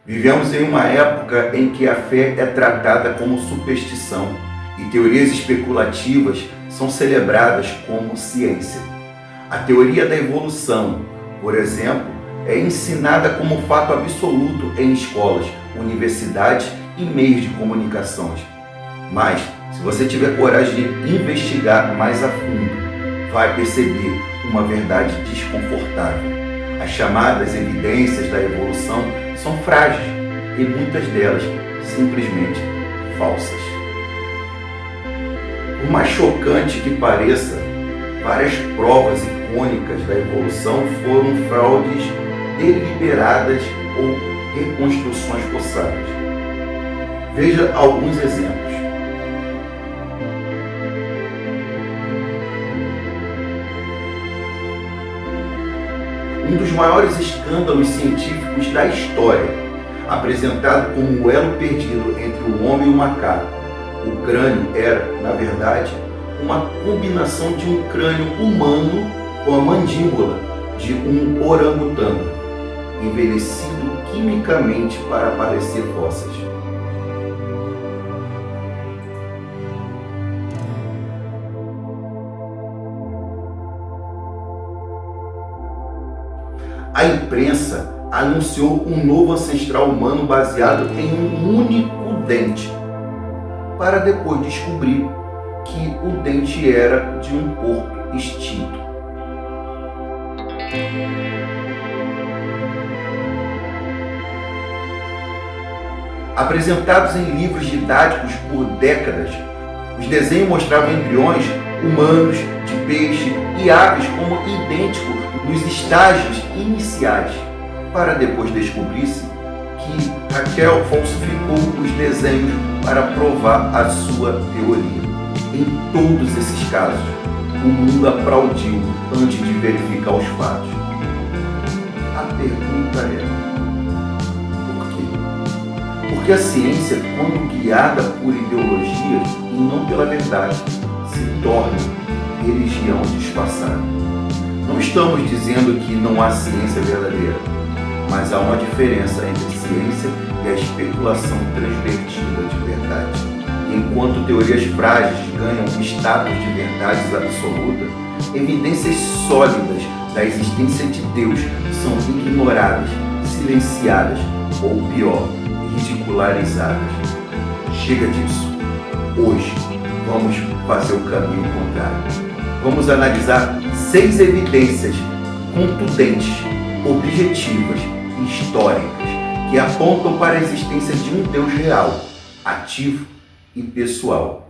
Vivemos em uma época em que a fé é tratada como superstição e teorias especulativas são celebradas como ciência. A teoria da evolução, por exemplo, é ensinada como fato absoluto em escolas, universidades e meios de comunicações. Mas, se você tiver coragem de investigar mais a fundo, vai perceber uma verdade desconfortável. As chamadas evidências da evolução são frágeis e muitas delas simplesmente falsas. Por mais chocante que pareça, várias provas icônicas da evolução foram fraudes deliberadas ou reconstruções forçadas. Veja alguns exemplos. Um dos maiores escândalos científicos da história, apresentado como o elo perdido entre o homem e o macaco. O crânio era, na verdade, uma combinação de um crânio humano com a mandíbula de um orangotango, envelhecido quimicamente para parecer fósseis. A imprensa anunciou um novo ancestral humano baseado em um único dente, para depois descobrir que o dente era de um porco extinto. Apresentados em livros didáticos por décadas, os desenhos mostravam embriões humanos, de peixe e aves como idênticos nos estágios iniciais, para depois descobrir-se que Raquel falsificou os desenhos para provar a sua teoria. Em todos esses casos, o mundo aplaudiu antes de verificar os fatos. A pergunta é: por quê? Porque a ciência, quando guiada por ideologias e não pela verdade, se torna religião disfarçada. Não estamos dizendo que não há ciência verdadeira, mas há uma diferença entre ciência e a especulação transvertida de verdade. Enquanto teorias frágeis ganham status de verdades absolutas, evidências sólidas da existência de Deus são ignoradas, silenciadas ou, pior, ridicularizadas. Chega disso. Hoje, vamos fazer o caminho contrário. Vamos analisar 6 evidências contundentes, objetivas e históricas que apontam para a existência de um Deus real, ativo e pessoal.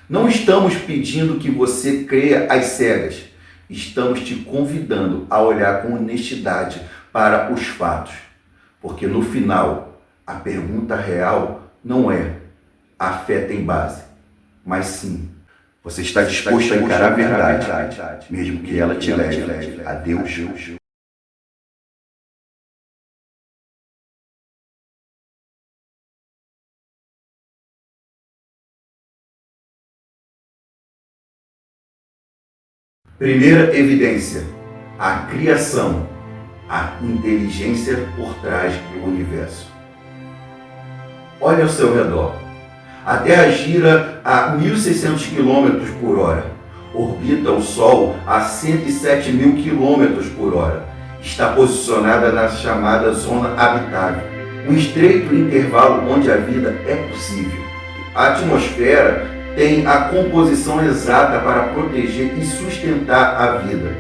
Não estamos pedindo que você creia às cegas. Estamos te convidando a olhar com honestidade para os fatos. Porque no final, a pergunta real não é: a fé tem base, mas sim: você está disposto a encarar a verdade, mesmo que ela te leve a Deus? Primeira evidência: a criação, a inteligência por trás do universo. Olhe ao seu redor. A Terra gira a 1.600 km por hora. Orbita o Sol a 107.000 km por hora. Está posicionada na chamada zona habitável, um estreito intervalo onde a vida é possível. A atmosfera tem a composição exata para proteger e sustentar a vida.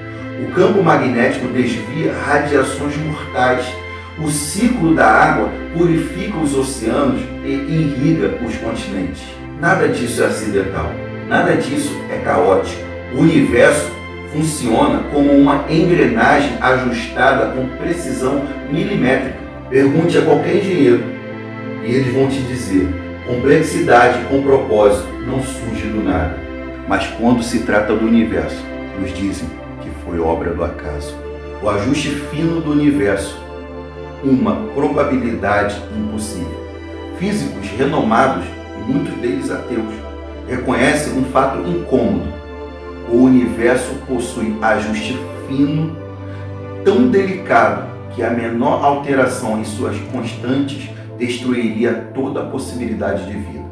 O campo magnético desvia radiações mortais. O ciclo da água purifica os oceanos e irriga os continentes. Nada disso é acidental, nada disso é caótico. O universo funciona como uma engrenagem ajustada com precisão milimétrica. Pergunte a qualquer engenheiro e eles vão te dizer: complexidade com propósito não surge do nada. Mas quando se trata do universo, nos dizem que foi obra do acaso. O ajuste fino do universo, uma probabilidade impossível. Físicos renomados, e muitos deles ateus, reconhecem um fato incômodo: o universo possui ajuste fino, tão delicado que a menor alteração em suas constantes destruiria toda a possibilidade de vida.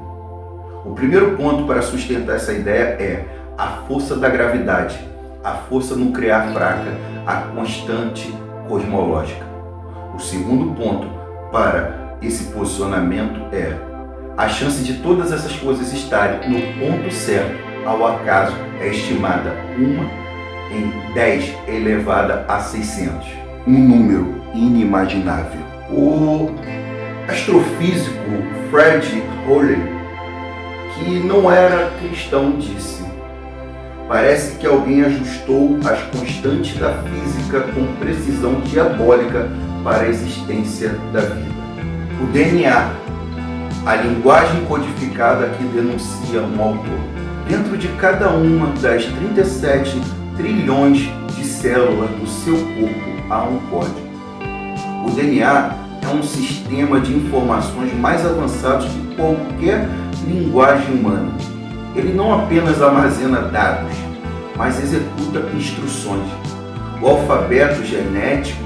O primeiro ponto para sustentar essa ideia é a força da gravidade, a força nuclear fraca, a constante cosmológica. O segundo ponto para esse posicionamento é a chance de todas essas coisas estarem no ponto certo ao acaso é estimada 1 em 10 elevada a 600. Um número inimaginável. O astrofísico Fred Hoyle, que não era cristão, disse: parece que alguém ajustou as constantes da física com precisão diabólica para a existência da vida. O DNA, a linguagem codificada que denuncia um autor. Dentro de cada uma das 37 trilhões de células do seu corpo há um código. O DNA é um sistema de informações mais avançado que qualquer linguagem humana. Ele não apenas armazena dados, mas executa instruções. O alfabeto genético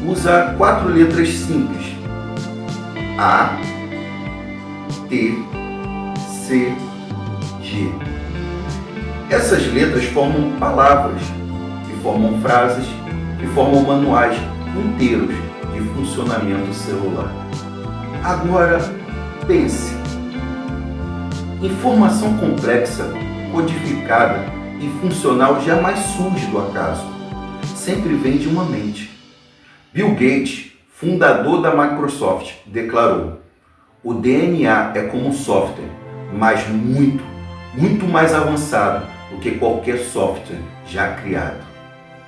usa 4 letras simples: A, T, C, G. Essas letras formam palavras, que formam frases, que formam manuais inteiros de funcionamento celular. Agora, pense. Informação complexa, codificada e funcional jamais surge do acaso. Sempre vem de uma mente. Bill Gates, fundador da Microsoft, declarou: o DNA é como um software, mas muito mais avançado do que qualquer software já criado.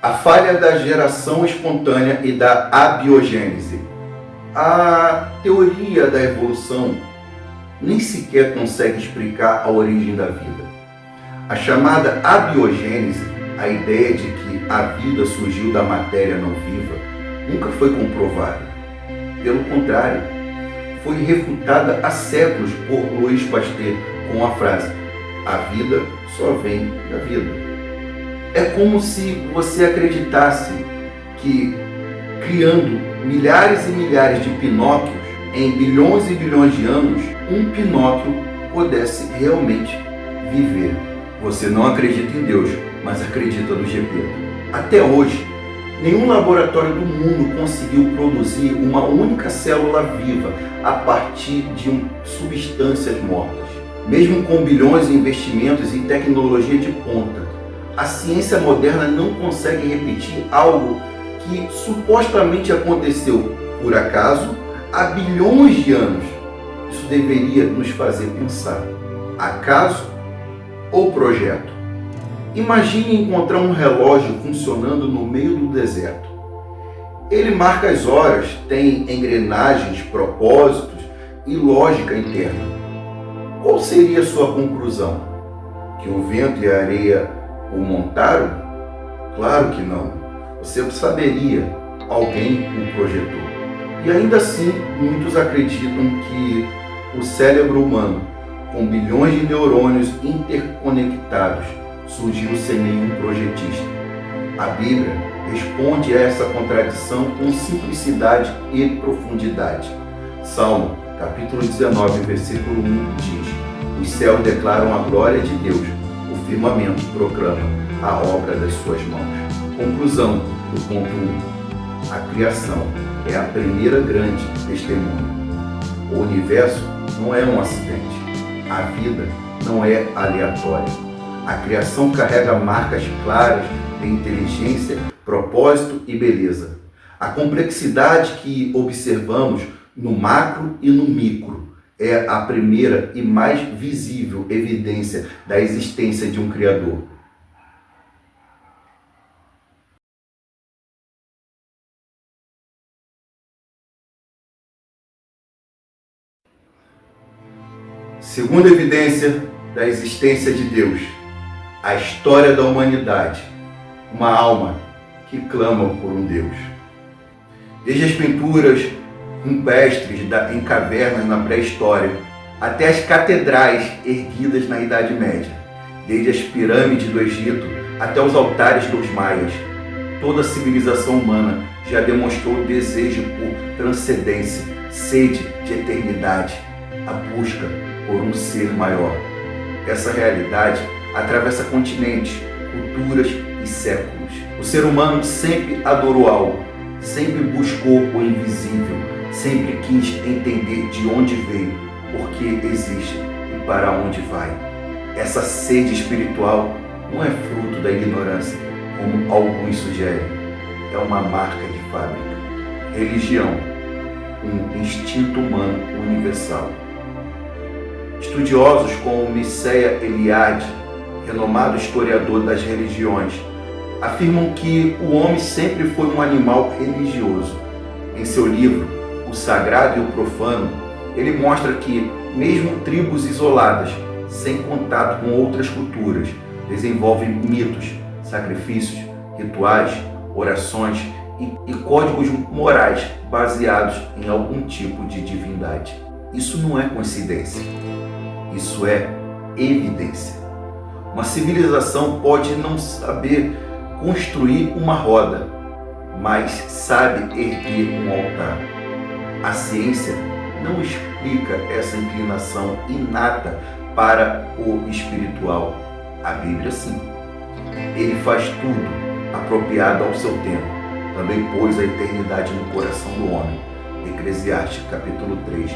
A falha da geração espontânea e da abiogênese. A teoria da evolução nem sequer consegue explicar a origem da vida. A chamada abiogênese, a ideia de que a vida surgiu da matéria não viva, nunca foi comprovada. Pelo contrário, foi refutada há séculos por Louis Pasteur com a frase: a vida só vem da vida. É como se você acreditasse que, criando milhares e milhares de Pinóquios em bilhões e bilhões de anos, um Pinóquio pudesse realmente viver. Você não acredita em Deus, mas acredita no Gepeto. Até hoje, nenhum laboratório do mundo conseguiu produzir uma única célula viva a partir de substâncias mortas. Mesmo com bilhões de investimentos em tecnologia de ponta, a ciência moderna não consegue repetir algo que supostamente aconteceu por acaso há bilhões de anos. Isso deveria nos fazer pensar: acaso ou projeto? Imagine encontrar um relógio funcionando no meio do deserto. Ele marca as horas, tem engrenagens, propósitos e lógica interna. Qual seria a sua conclusão? Que o vento e a areia o montaram? Claro que não. Você saberia: alguém o projetou. E ainda assim, muitos acreditam que o cérebro humano, com bilhões de neurônios interconectados, surgiu sem nenhum projetista. A Bíblia responde a essa contradição com simplicidade e profundidade. Salmo, capítulo 19, versículo 1 diz: os céus declaram a glória de Deus, o firmamento proclama a obra das suas mãos. Conclusão do ponto 1. A criação é a primeira grande testemunha. O universo não é um acidente. A vida não é aleatória. A criação carrega marcas claras de inteligência, propósito e beleza. A complexidade que observamos no macro e no micro é a primeira e mais visível evidência da existência de um Criador. Segunda evidência da existência de Deus: a história da humanidade, uma alma que clama por um Deus. Desde as pinturas rupestres em cavernas na pré-história, até as catedrais erguidas na Idade Média, desde as pirâmides do Egito até os altares dos maias, toda a civilização humana já demonstrou o desejo por transcendência, sede de eternidade, a busca por um ser maior. Essa realidade atravessa continentes, culturas e séculos. O ser humano sempre adorou algo, sempre buscou o invisível, sempre quis entender de onde veio, por que existe e para onde vai. Essa sede espiritual não é fruto da ignorância, como alguns sugerem. É uma marca de fábrica. Religião, um instinto humano universal. Estudiosos como Mircea Eliade, renomado historiador das religiões, afirmam que o homem sempre foi um animal religioso. Em seu livro, O Sagrado e o Profano, ele mostra que, mesmo tribos isoladas, sem contato com outras culturas, desenvolvem mitos, sacrifícios, rituais, orações e códigos morais baseados em algum tipo de divindade. Isso não é coincidência, isso é evidência. Uma civilização pode não saber construir uma roda, mas sabe erguer um altar. A ciência não explica essa inclinação inata para o espiritual. A Bíblia sim. Ele faz tudo apropriado ao seu tempo. Também pôs a eternidade no coração do homem. Eclesiastes capítulo 3,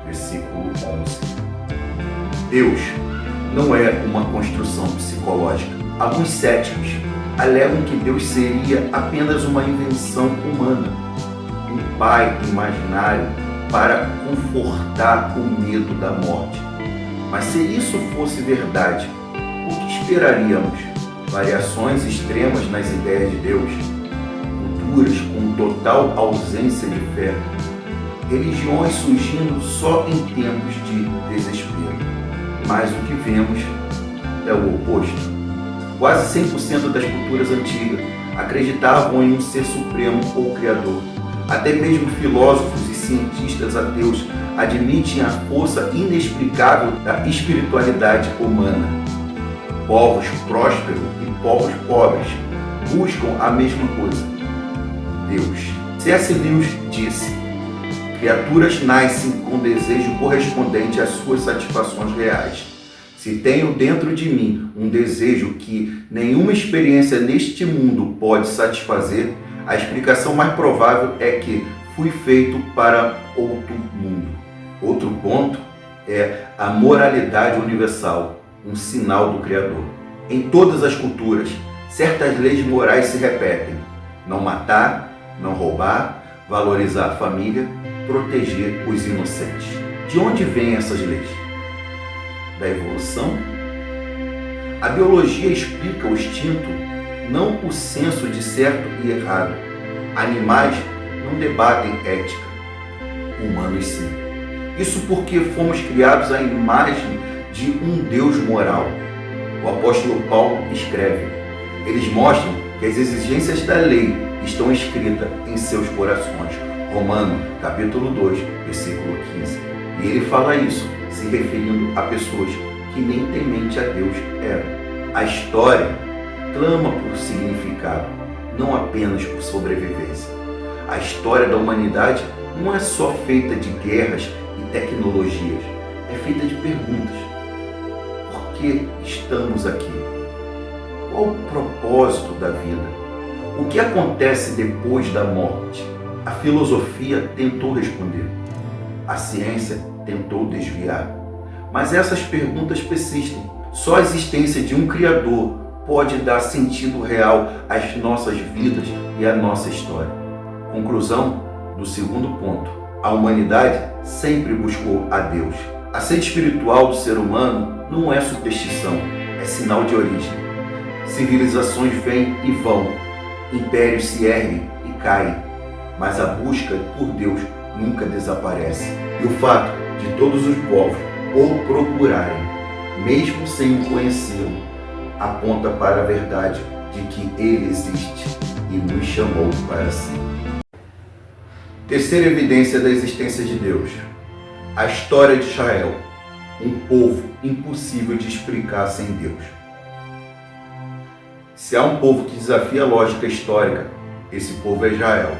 versículo 11. Deus não é uma construção psicológica. Alguns céticos alegam que Deus seria apenas uma invenção humana, um pai imaginário para confortar o medo da morte. Mas se isso fosse verdade, o que esperaríamos? Variações extremas nas ideias de Deus, culturas com total ausência de fé, religiões surgindo só em tempos de desespero. Mas o que vemos é o oposto. Quase 100% das culturas antigas acreditavam em um ser supremo ou criador. Até mesmo filósofos e cientistas ateus admitem a força inexplicável da espiritualidade humana. Povos prósperos e povos pobres buscam a mesma coisa: Deus. C.S. Lewis disse: criaturas nascem com desejo correspondente às suas satisfações reais. Se tenho dentro de mim um desejo que nenhuma experiência neste mundo pode satisfazer, a explicação mais provável é que fui feito para outro mundo. Outro ponto é a moralidade universal, um sinal do Criador. Em todas as culturas, certas leis morais se repetem: não matar, não roubar, valorizar a família, proteger os inocentes. De onde vêm essas leis? Da evolução? A biologia explica o instinto, não o senso de certo e errado. Animais não debatem ética, humanos sim. Isso porque fomos criados à imagem de um Deus moral. O apóstolo Paulo escreve: eles mostram que as exigências da lei estão escritas em seus corações. Romanos, capítulo 2, versículo 15. E ele fala isso se referindo a pessoas que nem temente a Deus eram. A história clama por significado, não apenas por sobrevivência. A história da humanidade não é só feita de guerras e tecnologias, é feita de perguntas. Por que estamos aqui? Qual o propósito da vida? O que acontece depois da morte? A filosofia tentou responder, a ciência tentou desviar, mas essas perguntas persistem. Só a existência de um Criador pode dar sentido real às nossas vidas e à nossa história. Conclusão do segundo ponto: a humanidade sempre buscou a Deus. A sede espiritual do ser humano não é superstição, é sinal de origem. Civilizações vêm e vão, impérios se erguem e caem, mas a busca por Deus nunca desaparece. E o fato de todos os povos o procurarem, mesmo sem o conhecê-lo, aponta para a verdade de que Ele existe e nos chamou para si. Terceira evidência da existência de Deus: a história de Israel, um povo impossível de explicar sem Deus. Se há um povo que desafia a lógica histórica, esse povo é Israel.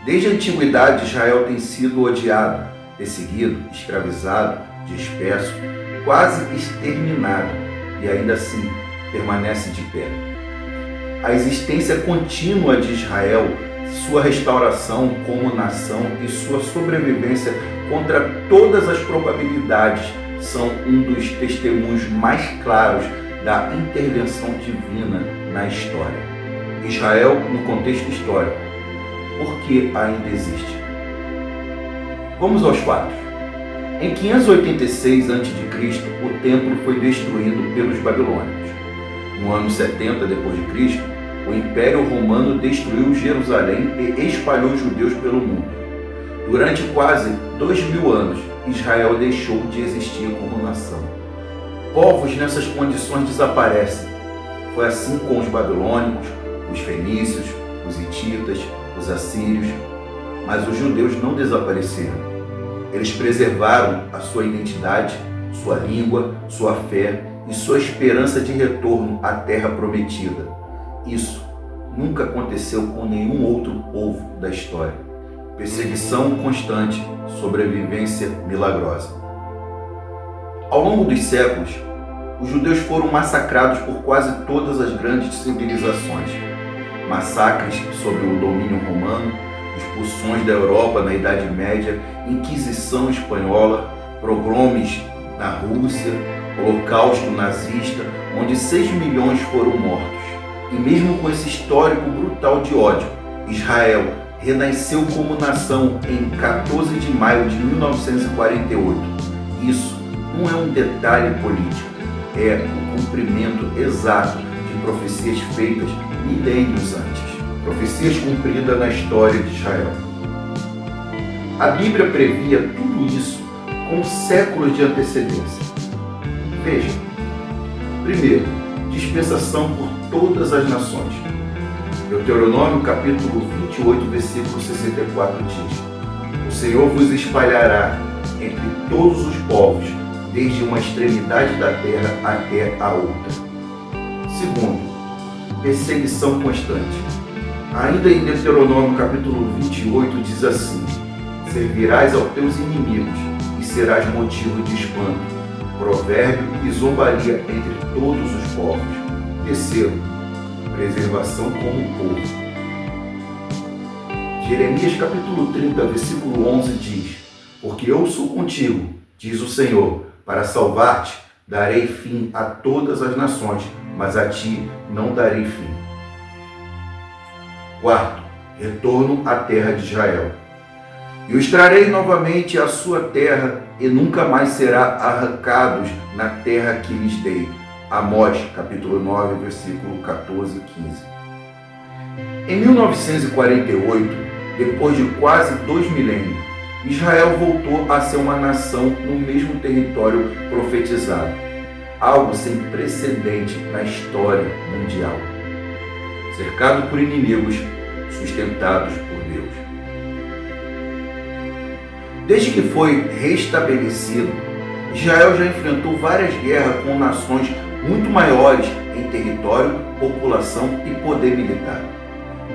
Desde a antiguidade, Israel tem sido odiado, perseguido, escravizado, disperso, quase exterminado, e ainda assim permanece de pé. A existência contínua de Israel, sua restauração como nação e sua sobrevivência contra todas as probabilidades são um dos testemunhos mais claros da intervenção divina na história. Israel no contexto histórico. Por que ainda existe? Vamos aos fatos. Em 586 a.C., o templo foi destruído pelos babilônicos. No ano 70 d.C., o Império Romano destruiu Jerusalém e espalhou os judeus pelo mundo. Durante quase 2000 anos, Israel deixou de existir como nação. Povos nessas condições desaparecem. Foi assim com os babilônicos, os fenícios, os hititas, os assírios, mas os judeus não desapareceram. Eles preservaram a sua identidade, sua língua, sua fé e sua esperança de retorno à terra prometida. Isso nunca aconteceu com nenhum outro povo da história. Perseguição constante, sobrevivência milagrosa. Ao longo dos séculos, os judeus foram massacrados por quase todas as grandes civilizações. Massacres sob o domínio romano, expulsões da Europa na Idade Média, Inquisição espanhola, pogroms na Rússia, Holocausto nazista, onde 6 milhões foram mortos. E mesmo com esse histórico brutal de ódio, Israel renasceu como nação em 14 de maio de 1948. Isso não é um detalhe político, é o cumprimento exato de profecias feitas milênios antes. Profecias cumpridas na história de Israel. A Bíblia previa tudo isso com séculos de antecedência. Veja, primeiro, dispensação por todas as nações. Deuteronômio capítulo 28, versículo 64 diz: O Senhor vos espalhará entre todos os povos, desde uma extremidade da terra até a outra. Segundo, perseguição constante. Ainda em Deuteronômio capítulo 28 diz assim: Servirás aos teus inimigos e serás motivo de espanto, provérbio e zombaria entre todos os povos. Terceiro, preservação como povo. Jeremias capítulo 30, versículo 11 diz: Porque eu sou contigo, diz o Senhor, para salvar-te, darei fim a todas as nações, mas a ti não darei fim. Quarto, retorno à terra de Israel. E os trarei novamente à sua terra, e nunca mais será arrancados na terra que lhes dei. Amós, capítulo 9, versículo 14 e 15. Em 1948, depois de quase 2 milênios, Israel voltou a ser uma nação no mesmo território profetizado, algo sem precedente na história mundial, cercado por inimigos, sustentados por Deus. Desde que foi restabelecido, Israel já enfrentou várias guerras com nações muito maiores em território, população e poder militar.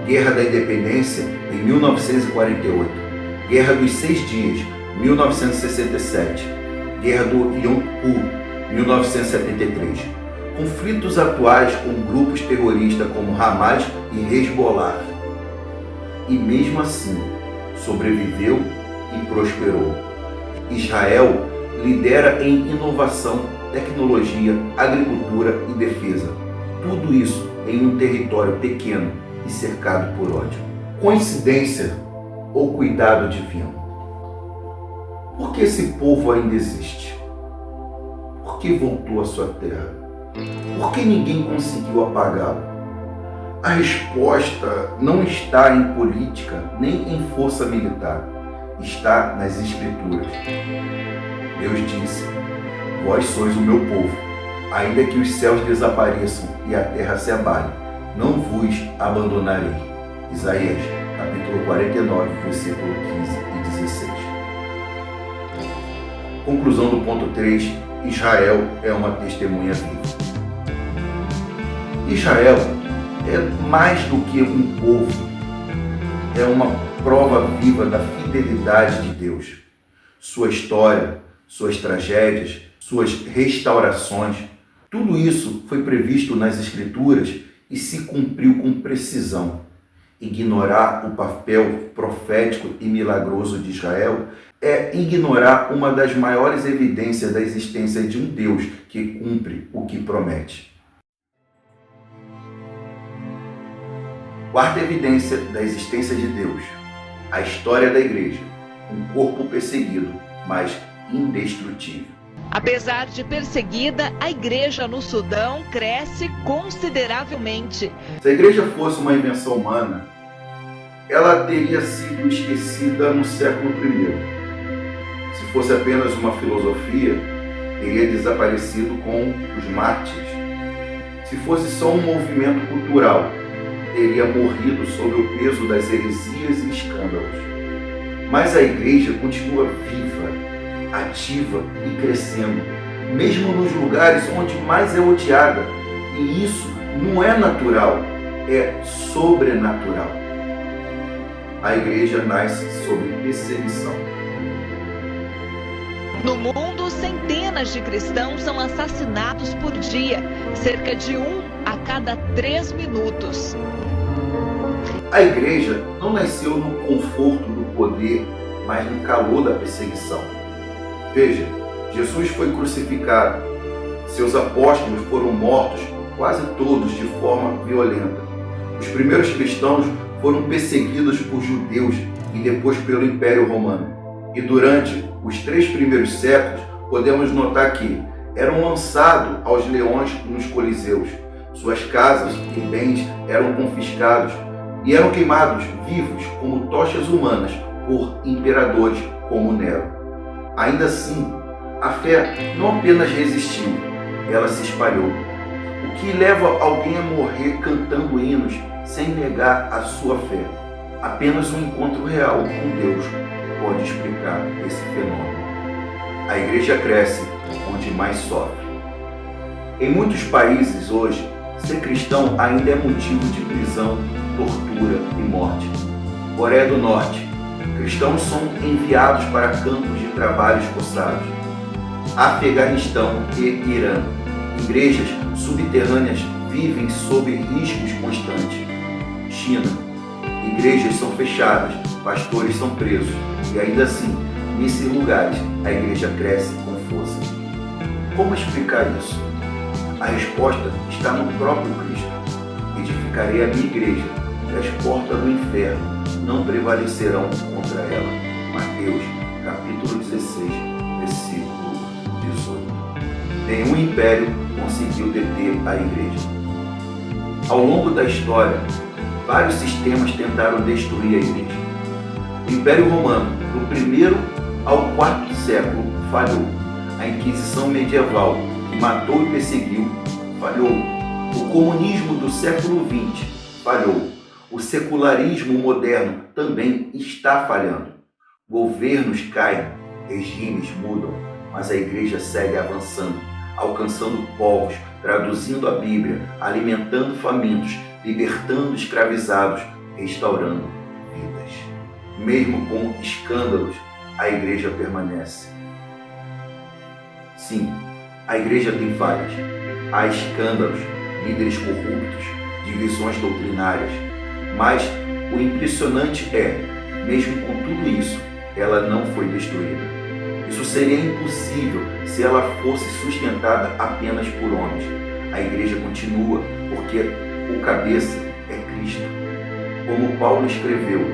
Guerra da Independência em 1948, Guerra dos 6 Dias, 1967, Guerra do Yom Kippur, 1973. Conflitos atuais com grupos terroristas como Hamas e Hezbollah. E mesmo assim, sobreviveu e prosperou. Israel lidera em inovação, tecnologia, agricultura e defesa. Tudo isso em um território pequeno e cercado por ódio. Coincidência ou cuidado divino? Por que esse povo ainda existe? Por que voltou à sua terra? Por que ninguém conseguiu apagá-lo? A resposta não está em política nem em força militar. Está nas Escrituras. Deus disse: Vós sois o meu povo, ainda que os céus desapareçam e a terra se abale, não vos abandonarei. Isaías, capítulo 49, versículo 15 e 16. Conclusão do ponto 3, Israel é uma testemunha viva. Israel é mais do que um povo, é uma prova viva da fidelidade de Deus. Sua história, suas tragédias, suas restaurações, tudo isso foi previsto nas Escrituras e se cumpriu com precisão. Ignorar o papel profético e milagroso de Israel é ignorar uma das maiores evidências da existência de um Deus que cumpre o que promete. Quarta evidência da existência de Deus: a história da igreja, um corpo perseguido, mas indestrutível. Apesar de perseguida, a igreja no Sudão cresce consideravelmente. Se a igreja fosse uma invenção humana, ela teria sido esquecida no século I. Se fosse apenas uma filosofia, teria desaparecido com os mártires. Se fosse só um movimento cultural, teria morrido sob o peso das heresias e escândalos. Mas a igreja continua viva, ativa e crescendo, mesmo nos lugares onde mais é odiada. E isso não é natural, é sobrenatural. A igreja nasce sob perseguição. No mundo, centenas de cristãos são assassinados por dia, cerca de 1 a cada 3 minutos. A igreja não nasceu no conforto do poder, mas no calor da perseguição. Veja, Jesus foi crucificado. Seus apóstolos foram mortos, quase todos de forma violenta. Os primeiros cristãos foram perseguidos por judeus e depois pelo Império Romano. E durante os 3 primeiros séculos, podemos notar que eram lançados aos leões nos coliseus. Suas casas e bens eram confiscados e eram queimados vivos como tochas humanas por imperadores como Nero. Ainda assim, a fé não apenas resistiu, ela se espalhou. O que leva alguém a morrer cantando hinos sem negar a sua fé? Apenas um encontro real com Deus pode explicar esse fenômeno. A igreja cresce onde mais sofre. Em muitos países hoje, ser cristão ainda é motivo de prisão, tortura e morte. Coreia do Norte, cristãos são enviados para campos de trabalho esforçados. Afeganistão e Irã, igrejas subterrâneas vivem sob riscos constantes. China, igrejas são fechadas, pastores são presos e ainda assim, nesses lugares, a igreja cresce com força. Como explicar isso? A resposta está no próprio Cristo. Edificarei a minha igreja e as portas do inferno não prevalecerão contra ela. Mateus, capítulo 16, versículo 18. Nenhum império conseguiu deter a igreja. Ao longo da história, vários sistemas tentaram destruir a igreja. O Império Romano, do 1º ao 4º século, falhou. A Inquisição medieval, que matou e perseguiu, falhou. O comunismo do século XX falhou. O secularismo moderno também está falhando. Governos caem, regimes mudam, mas a igreja segue avançando, alcançando povos, traduzindo a Bíblia, alimentando famintos, libertando escravizados, restaurando vidas. Mesmo com escândalos, a igreja permanece. Sim, a igreja tem falhas. Há escândalos, líderes corruptos, divisões doutrinárias. Mas o impressionante é, mesmo com tudo isso, ela não foi destruída. Isso seria impossível se ela fosse sustentada apenas por homens. A igreja continua porque o cabeça é Cristo. Como Paulo escreveu,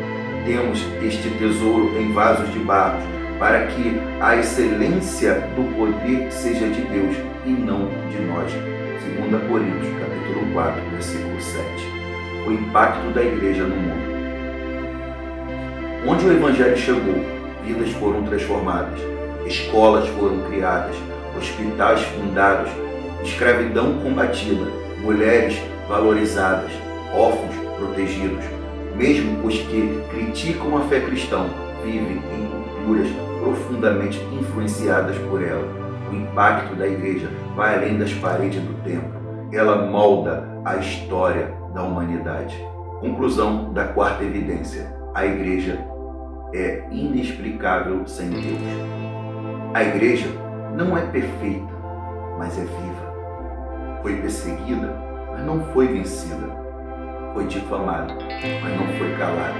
temos este tesouro em vasos de barro, para que a excelência do poder seja de Deus e não de nós. 2 Coríntios, capítulo 4, versículo 7. O impacto da igreja no mundo. Onde o evangelho chegou, vidas foram transformadas, escolas foram criadas, hospitais fundados, escravidão combatida, mulheres valorizadas, órfãos protegidos. Mesmo os que criticam a fé cristã vivem em culturas profundamente influenciadas por ela. O impacto da igreja vai além das paredes do templo. Ela molda a história da humanidade. Conclusão da quarta evidência. A igreja é inexplicável sem Deus. A igreja não é perfeita, mas é viva. Foi perseguida, mas não foi vencida. Foi difamada, mas não foi calada.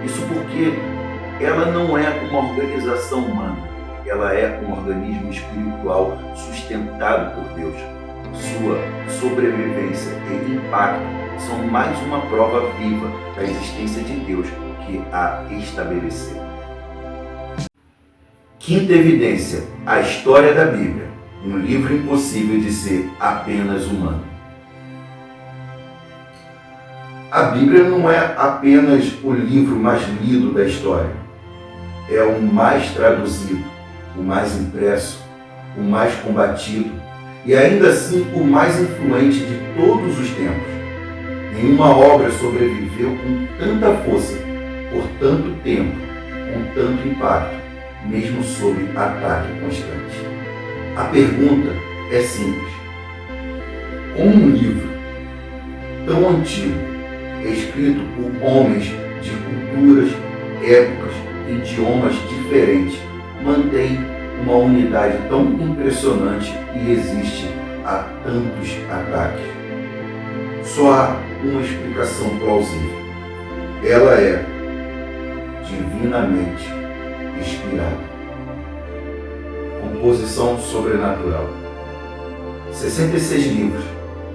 Isso porque ela não é uma organização humana, ela é um organismo espiritual sustentado por Deus. Sua sobrevivência e impacto são mais uma prova viva da existência de Deus que a estabeleceu. Quinta evidência: a história da Bíblia, um livro impossível de ser apenas humano. A Bíblia não é apenas o livro mais lido da história, é o mais traduzido, o mais impresso, o mais combatido e ainda assim o mais influente de todos os tempos. Nenhuma obra sobreviveu com tanta força, por tanto tempo, com tanto impacto, mesmo sob ataque constante. A pergunta é simples: como um livro tão antigo, escrito por homens de culturas, épocas, idiomas diferentes, mantém uma unidade tão impressionante e resiste a tantos ataques? Só há uma explicação plausível. Ela é divinamente inspirada. Composição sobrenatural. 66 livros,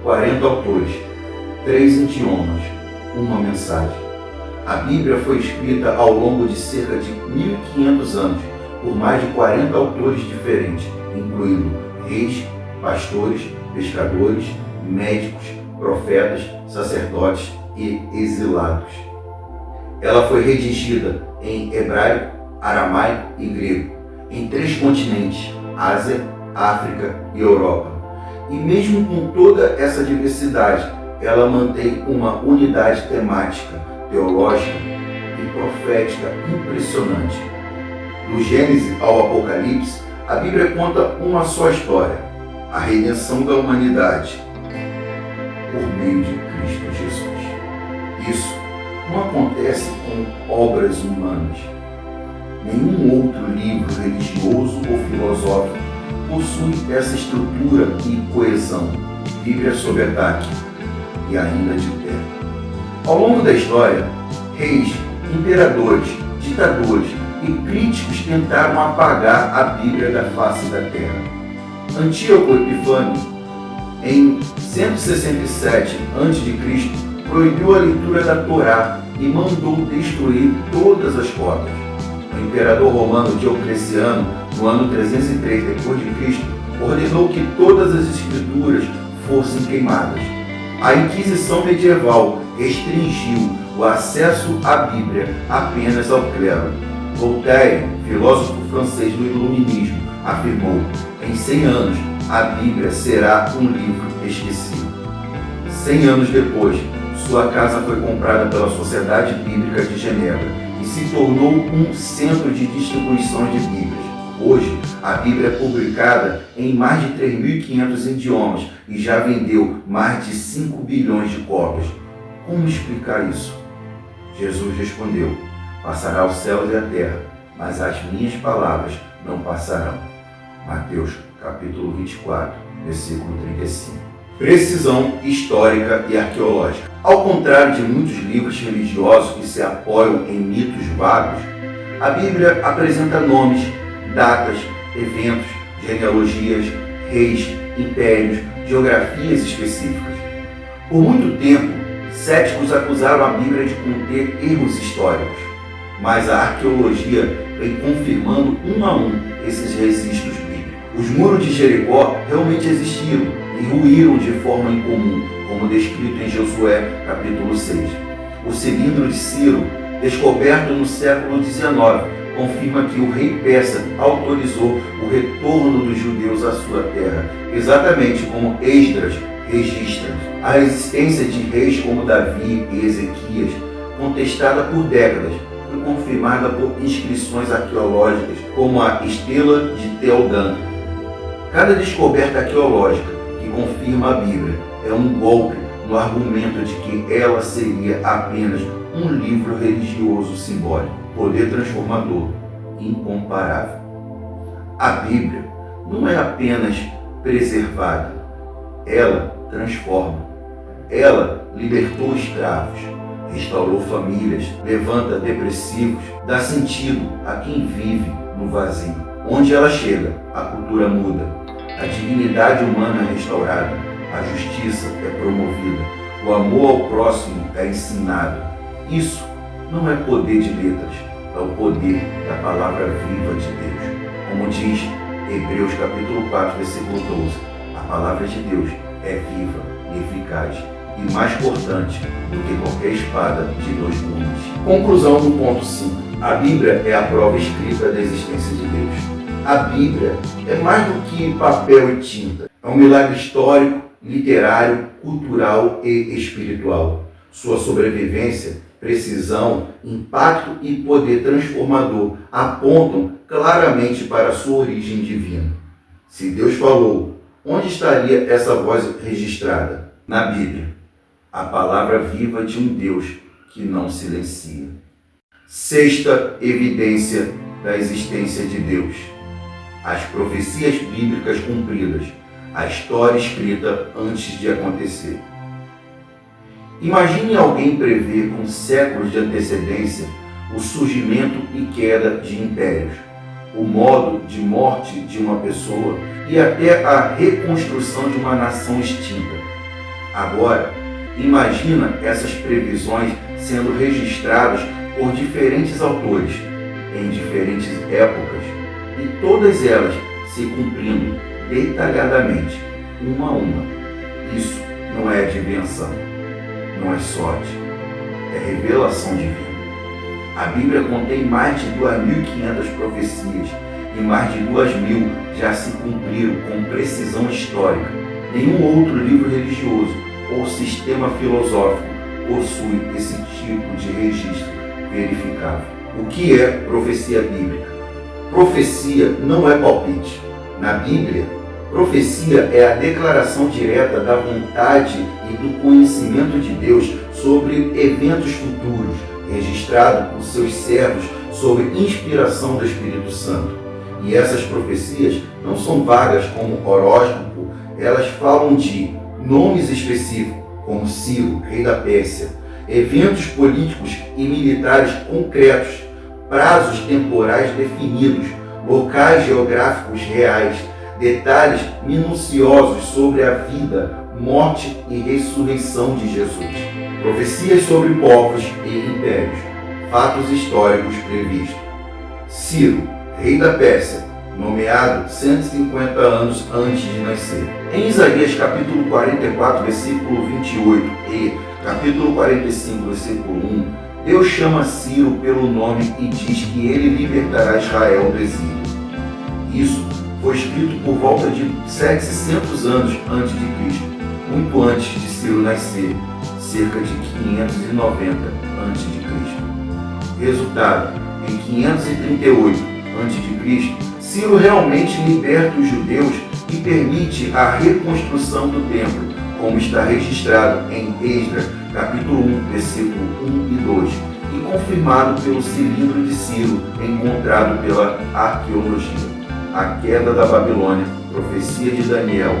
40 autores, 3 idiomas, uma mensagem. A Bíblia foi escrita ao longo de cerca de 1.500 anos por mais de 40 autores diferentes, incluindo reis, pastores, pescadores, médicos, profetas, sacerdotes e exilados. Ela foi redigida em hebraico, aramaico e grego, em 3 continentes, Ásia, África e Europa. E mesmo com toda essa diversidade, ela mantém uma unidade temática, teológica e profética impressionante. Do Gênesis ao Apocalipse, a Bíblia conta uma só história: a redenção da humanidade por meio de Cristo Jesus. Isso não acontece com obras humanas. Nenhum outro livro religioso ou filosófico possui essa estrutura e coesão. Bíblia sob ataque e ainda de pé. Ao longo da história, reis, imperadores, ditadores e críticos tentaram apagar a Bíblia da face da terra. Antíoco Epifânio, em 167 a.C., proibiu a leitura da Torá e mandou destruir todas as cópias. O imperador romano Diocleciano, no ano 303 d.C., ordenou que todas as escrituras fossem queimadas. A Inquisição medieval restringiu o acesso à Bíblia apenas ao clero. Voltaire, filósofo francês do Iluminismo, afirmou: em 100 anos, a Bíblia será um livro esquecido. 100 anos depois, sua casa foi comprada pela Sociedade Bíblica de Genebra e se tornou um centro de distribuição de Bíblias. Hoje, a Bíblia é publicada em mais de 3.500 idiomas e já vendeu mais de 5 bilhões de cópias. Como explicar isso? Jesus respondeu: passará os céus e a terra, mas as minhas palavras não passarão. Mateus capítulo 24, versículo 35. Precisão histórica e arqueológica. Ao contrário de muitos livros religiosos que se apoiam em mitos vagos, a Bíblia apresenta nomes, datas, eventos, genealogias, reis, impérios, geografias específicas. Por muito tempo, céticos acusaram a Bíblia de conter erros históricos, mas a arqueologia vem confirmando um a um esses registros bíblicos. Os muros de Jericó realmente existiram e ruíram de forma incomum, como descrito em Josué capítulo 6. O cilindro de Ciro, descoberto no século XIX, confirma que o rei persa autorizou o retorno dos judeus à sua terra, exatamente como Esdras registra. A existência de reis como Davi e Ezequias, contestada por décadas, foi confirmada por inscrições arqueológicas como a Estela de Teodan. Cada descoberta arqueológica que confirma a Bíblia é um golpe no argumento de que ela seria apenas um livro religioso simbólico, poder transformador, incomparável. A Bíblia não é apenas preservada, ela transforma. Ela libertou escravos, restaurou famílias, levanta depressivos, dá sentido a quem vive no vazio. Onde ela chega, a cultura muda, a dignidade humana é restaurada, a justiça é promovida, o amor ao próximo é ensinado. Isso não é poder de letras, é o poder da palavra viva de Deus. Como diz Hebreus capítulo 4, versículo 12, a palavra de Deus é viva e eficaz e mais cortante do que qualquer espada de 2 gumes. Conclusão do ponto 5. A Bíblia é a prova escrita da existência de Deus. A Bíblia é mais do que papel e tinta. É um milagre histórico, literário, cultural e espiritual. Sua sobrevivência, precisão, impacto e poder transformador apontam claramente para a sua origem divina. Se Deus falou, onde estaria essa voz registrada? Na Bíblia, a palavra viva de um Deus que não silencia. Sexta evidência da existência de Deus: as profecias bíblicas cumpridas, a história escrita antes de acontecer. Imagine alguém prever com séculos de antecedência o surgimento e queda de impérios, o modo de morte de uma pessoa e até a reconstrução de uma nação extinta. Agora, imagina essas previsões sendo registradas por diferentes autores, em diferentes épocas, e todas elas se cumprindo detalhadamente, uma a uma. Isso não é adivinhação, não é sorte, é revelação divina. A Bíblia contém mais de 2.500 profecias e mais de 2.000 já se cumpriram com precisão histórica. Nenhum outro livro religioso ou sistema filosófico possui esse tipo de registro verificável. O que é profecia bíblica? Profecia não é palpite. Na Bíblia, profecia é a declaração direta da vontade e do conhecimento de Deus sobre eventos futuros, registrado por seus servos sob inspiração do Espírito Santo. E essas profecias não são vagas como horóscopo, elas falam de nomes específicos, como Ciro, rei da Pérsia, eventos políticos e militares concretos, prazos temporais definidos, locais geográficos reais, detalhes minuciosos sobre a vida, morte e ressurreição de Jesus. Profecias sobre povos e impérios, fatos históricos previstos. Ciro, rei da Pérsia, nomeado 150 anos antes de nascer. Em Isaías capítulo 44, versículo 28 e capítulo 45, versículo 1, Deus chama Ciro pelo nome e diz que ele libertará Israel do exílio. Isso foi escrito por volta de 700 anos antes de Cristo, muito antes de Ciro nascer, cerca de 590 antes de Cristo. Resultado, em 538 antes de Cristo, Ciro realmente liberta os judeus e permite a reconstrução do templo, como está registrado em Esdras, capítulo 1, versículo 1 e 2, e confirmado pelo cilindro de Ciro encontrado pela arqueologia. A queda da Babilônia, profecia de Daniel.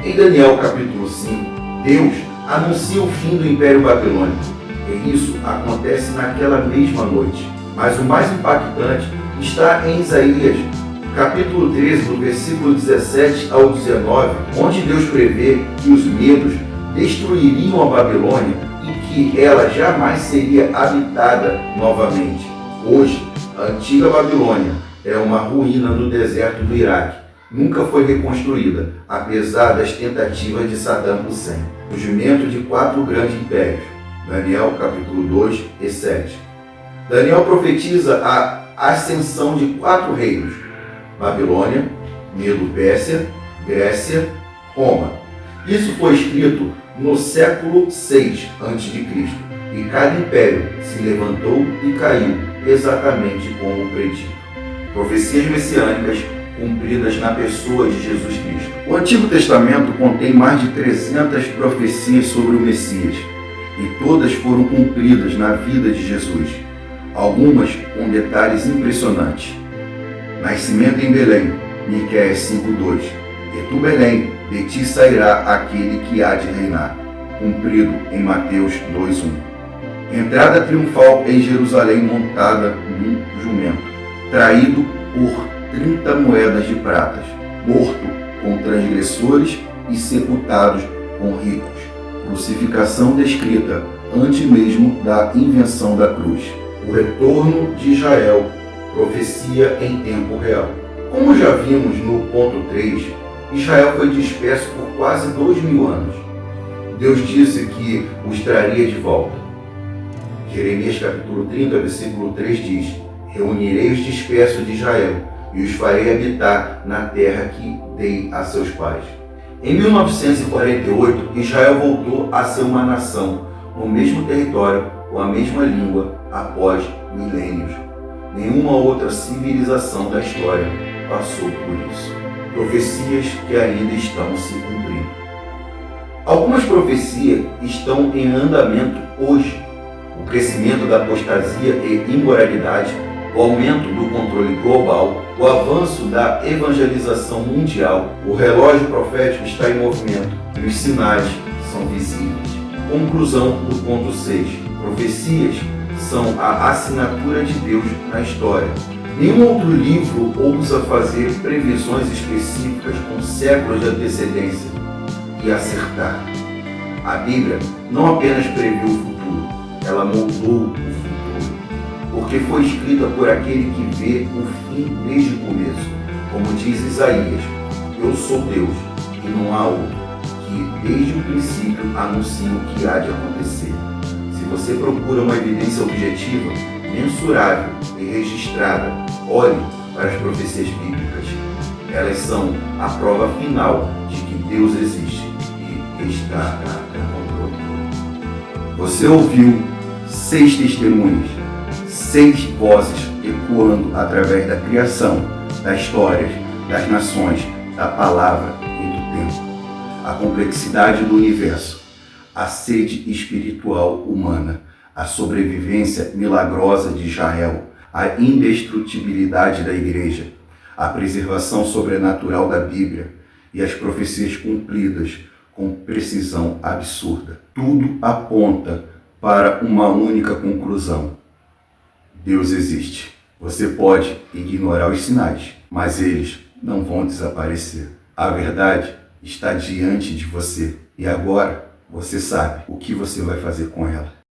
Em Daniel capítulo 5, Deus anuncia o fim do Império Babilônico, e isso acontece naquela mesma noite. Mas o mais impactante está em Isaías, capítulo 13, do versículo 17 ao 19, onde Deus prevê que os medos destruiriam a Babilônia e que ela jamais seria habitada novamente. Hoje, a antiga Babilônia é uma ruína no deserto do Iraque. Nunca foi reconstruída, apesar das tentativas de Saddam Hussein. Surgimento de 4 grandes impérios. Daniel, capítulo 2 e 7. Daniel profetiza a ascensão de 4 reinos: Babilônia, Medo-Pérsia, Grécia, Roma. Isso foi escrito no século 6 a.C. e cada império se levantou e caiu exatamente como predito. Profecias messiânicas cumpridas na pessoa de Jesus Cristo. O Antigo Testamento contém mais de 300 profecias sobre o Messias. e todas foram cumpridas na vida de Jesus, algumas com detalhes impressionantes. Nascimento em Belém, Miqueias 5:2. E tu, Belém, de ti sairá aquele que há de reinar, cumprido em Mateus 2:1. Entrada triunfal em Jerusalém montada num jumento, traído por 30 moedas de pratas, morto com transgressores e sepultados com ricos. Crucificação descrita antes mesmo da invenção da cruz. O retorno de Israel, profecia em tempo real. Como já vimos no ponto 3, Israel foi disperso por quase 2000 anos. Deus disse que os traria de volta. Jeremias capítulo 30, versículo 3 diz: reunirei os dispersos de Israel e os farei habitar na terra que dei a seus pais. Em 1948, Israel voltou a ser uma nação, no mesmo território, com a mesma língua, após milênios. Nenhuma outra civilização da história passou por isso. Profecias que ainda estão se cumprindo. Algumas profecias estão em andamento hoje. O crescimento da apostasia e imoralidade, o aumento do controle global, o avanço da evangelização mundial, o relógio profético está em movimento e os sinais são visíveis. Conclusão do ponto 6. Profecias são a assinatura de Deus na história. Nenhum outro livro ousa fazer previsões específicas com séculos de antecedência e acertar. A Bíblia não apenas previu o futuro, ela moldou o futuro, porque foi escrita por aquele que vê o fim desde o começo. Como diz Isaías: eu sou Deus e não há outro, que desde o princípio anuncia o que há de acontecer. Se você procura uma evidência objetiva, mensurável e registrada, olhe para as profecias bíblicas. Elas são a prova final de que Deus existe e está no controle. Você ouviu 6 testemunhas, 6 vozes ecoando através da criação, das histórias, das nações, da palavra e do tempo. A complexidade do universo, a sede espiritual humana, a sobrevivência milagrosa de Israel, a indestrutibilidade da igreja, a preservação sobrenatural da Bíblia e as profecias cumpridas com precisão absurda. Tudo aponta para uma única conclusão: Deus existe. Você pode ignorar os sinais, mas eles não vão desaparecer. A verdade está diante de você e agora você sabe o que você vai fazer com ela.